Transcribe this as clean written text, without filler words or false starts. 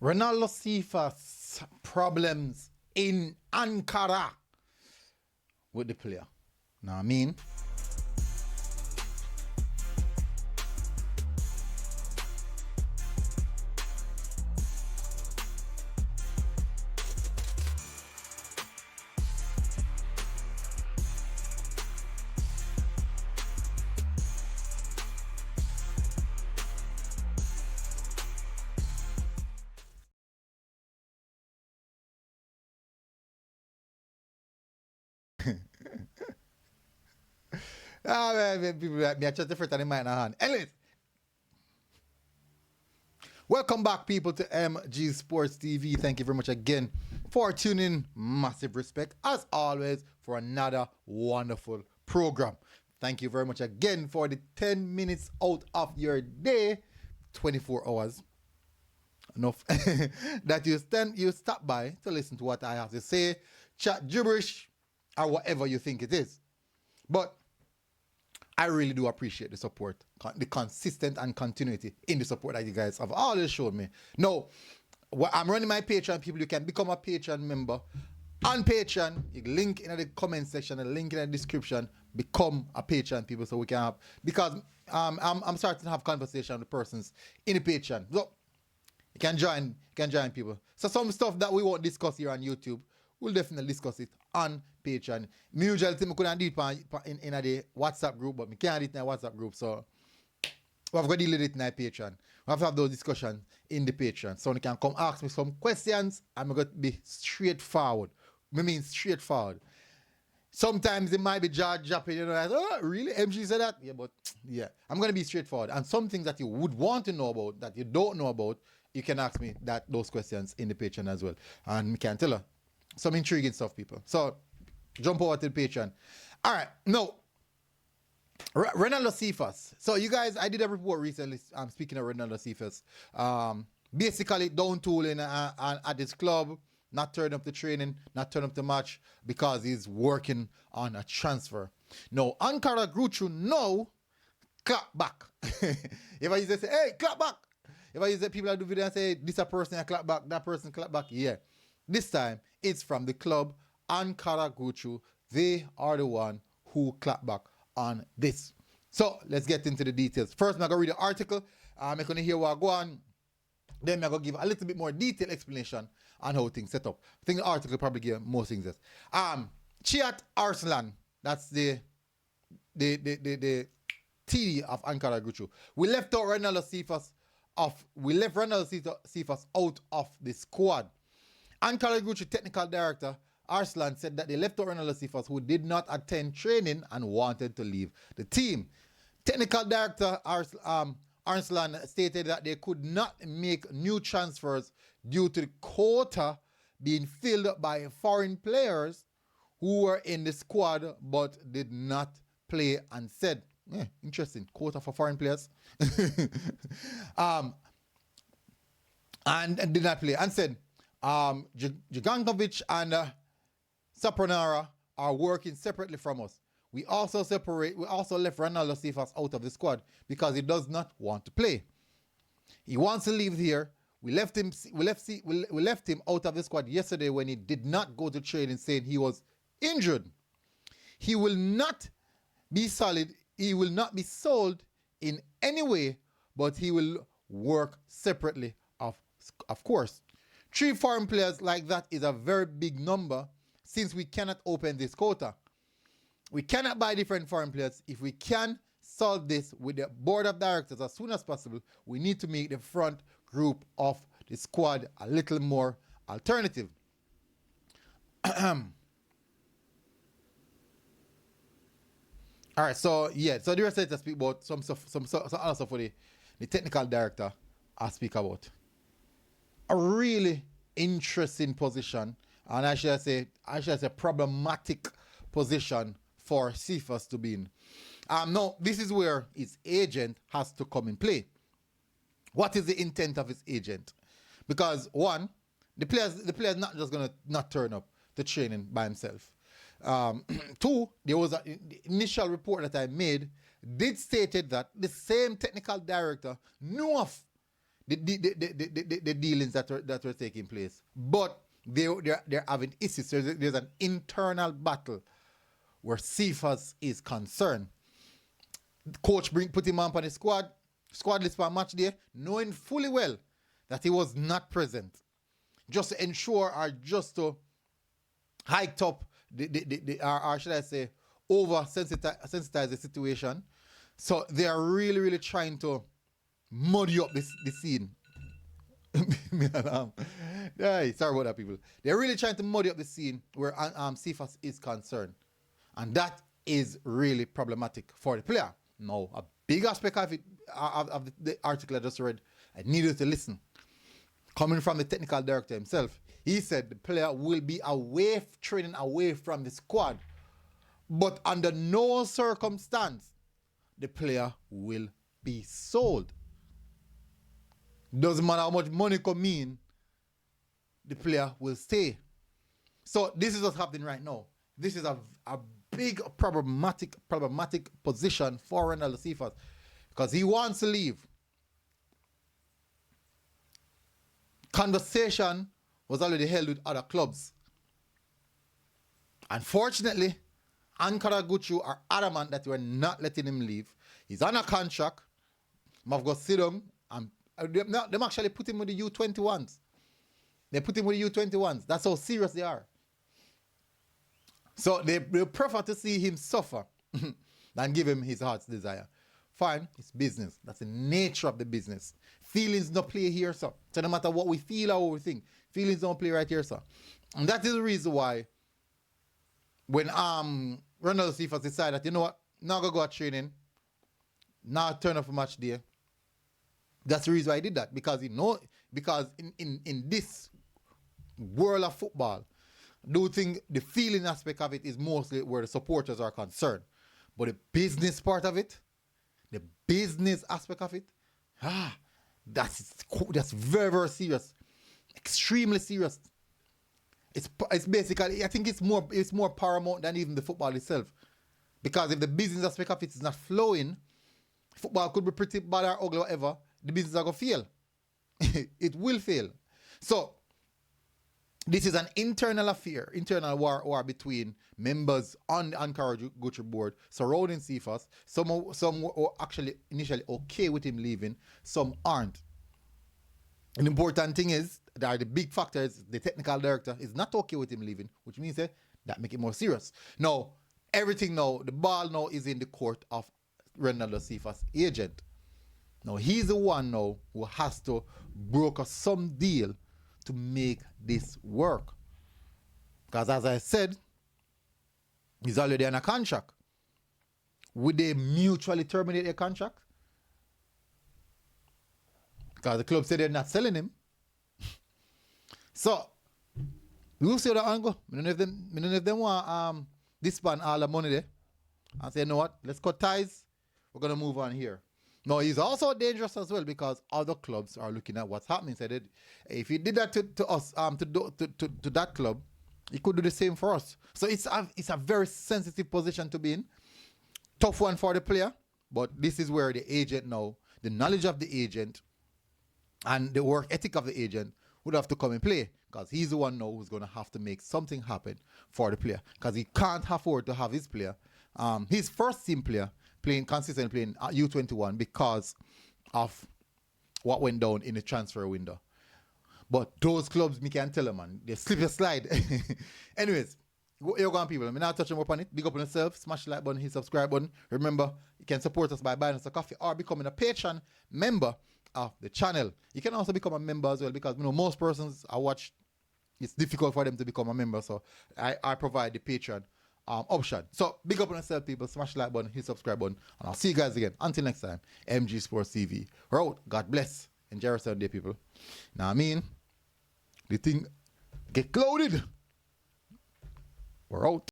Renaldo Cephas problems in Ankara with the player. Know what I mean? People like me, I just different than in my hand. Anyways, welcome back, people, to MG Sports TV. Thank you very much again for tuning in. Massive respect, as always, for another wonderful program. Thank you very much again for the 10 minutes out of your day, 24 hours. Enough that you stop by to listen to what I have to say, chat gibberish, or whatever you think it is. But I really do appreciate the support, the consistent and continuity in the support that you guys have always showed me. Now, I'm running my Patreon, people. You can become a Patreon member on Patreon. You link in the comment section, a link in the description. Become a Patreon, people, so we can have, because I'm starting to have conversation with persons in the Patreon. So you can join people. So some stuff that we won't discuss here on YouTube, we'll definitely discuss it on Patreon. Me usually think I couldn't do it in the WhatsApp group, but I can't do it in the WhatsApp group. So we have to deal with it in the Patreon. We have to have those discussions in the Patreon. So you can come ask me some questions. I'm going to be straightforward. I mean straightforward. Sometimes it might be jaw-dropping, you know, like, oh, really? MG said that? Yeah, but yeah, I'm going to be straightforward. And some things that you would want to know about, that you don't know about, you can ask me those questions in the Patreon as well. And we can tell her some intriguing stuff, people. So jump over to the Patreon. All right, now, Renaldo Cephas. So you guys, I did a report recently. I'm speaking of Renaldo Cephas. Basically, down tooling at this club, not turn up the training, not turn up the match because he's working on a transfer. Now, Ankaragucu now clap back. If I use to say, hey, clap back. If I use the people that do video and say, this a person clap back, that person clap back, yeah. This time, it's from the club, Ankaragucu. They are the one who clap back on this. So, let's get into the details. First, I'm going to read the article. I'm going to hear what I go on. Then I'm going to give a little bit more detailed explanation on how things set up. I think the article probably give most things. Chiat Arslan, that's the TD of Ankaragucu. We left Renaldo Cephas out of the squad. Ankaragucu technical director Arslan said that they left out Renaldo Cephas, who did not attend training and wanted to leave the team. Technical director Arslan stated that they could not make new transfers due to the quota being filled by foreign players who were in the squad but did not play, and said, interesting, quota for foreign players. And did not play, and said, Jugankovic and Sapronara are working separately from us. We also left Renaldo Cephas out of the squad because he does not want to play. He wants to leave here. We left him out of the squad yesterday when he did not go to training, saying he was injured. He will not be solid. He will not be sold in any way, but he will work separately, of course. 3 foreign players like that is a very big number, since we cannot open this quota. We cannot buy different foreign players. If we can solve this with the board of directors as soon as possible, we need to make the front group of the squad a little more alternative. All right, so yeah, so the rest of it, I speak about some other stuff for the technical director I speak about. A really interesting position, and I should say problematic position for Cifas to be in. Now, this is where his agent has to come in play. What is the intent of his agent? Because one, the player's not just going to not turn up to training by himself. Two, there was the initial report that I made did stated that the same technical director knew of the dealings that were taking place. But they're having issues. There's an internal battle where Cifas is concerned. Coach put him on the squad list for a match day, knowing fully well that he was not present, just to ensure or just to hiked up or should I say over sensitize the situation. So they are really, really trying to muddy up the scene. Yeah, sorry about that, people. They're really trying to muddy up the scene where Cifas is concerned. And that is really problematic for the player. Now, a big aspect of it, of the article I just read, I needed to listen. Coming from the technical director himself, he said the player will be training away from the squad. But under no circumstance, the player will be sold. Doesn't matter how much money come in, the player will stay. So this is what's happening right now. This is a big problematic position for Renaldo Cephas because he wants to leave. Conversation was already held with other clubs. Unfortunately, Ankaragucu are adamant that we're not letting him leave. He's on a contract. I've got to sit down and them actually put him with the U21s. They put him with the U21s. That's how serious they are. So they prefer to see him suffer than give him his heart's desire. Fine, it's business. That's the nature of the business. Feelings don't play here, sir. So no matter what we feel or what we think, feelings don't play right here, sir. And that is the reason why when Renaldo Cephas decided that, you know what, now go at training, now turn up for match day. That's the reason why I did that. Because in this world of football, I do think the feeling aspect of it is mostly where the supporters are concerned. But the business part of it, the business aspect of it, that's very, very serious. Extremely serious. It's basically, I think it's more paramount than even the football itself. Because if the business aspect of it is not flowing, football could be pretty bad or ugly or whatever, the business are going to fail. It will fail. So, this is an internal affair, internal war between members on the Ankaragucu board surrounding Cifas. Some were actually initially okay with him leaving, some aren't. And the important thing is that the big factor is the technical director is not okay with him leaving, which means that make it more serious. Now, the ball now is in the court of Renaldo Cephas' agent. Now, he's the one now who has to broker some deal to make this work. Because as I said, he's already on a contract. Would they mutually terminate their contract? Because the club said they're not selling him. So, we'll see how that angle. I don't know if them want disband all the money there and say, you know what, let's cut ties. We're going to move on here. No, he's also dangerous as well because other clubs are looking at what's happening. So if he did that to us, to that club, he could do the same for us. So it's a very sensitive position to be in. Tough one for the player, but this is where the agent now, the knowledge of the agent and the work ethic of the agent would have to come in play because he's the one now who's going to have to make something happen for the player because he can't afford to have his player, his first team player, consistently playing at U21 because of what went down in the transfer window. But those clubs, me can't tell them, man. They slip a slide. Anyways, you're going people. I'm not touching more on it. Big up on yourself. Smash the like button, hit subscribe button. Remember, you can support us by buying us a coffee or becoming a Patreon member of the channel. You can also become a member as well because most persons I watch, it's difficult for them to become a member. So I provide the Patreon option. So big up on yourself, people. Smash the like button, hit subscribe button, and I'll see you guys again. Until next time, MG Sports TV. We're out. God bless. Enjoy your Sunday, people. Now I mean, the thing get clouded. We're out.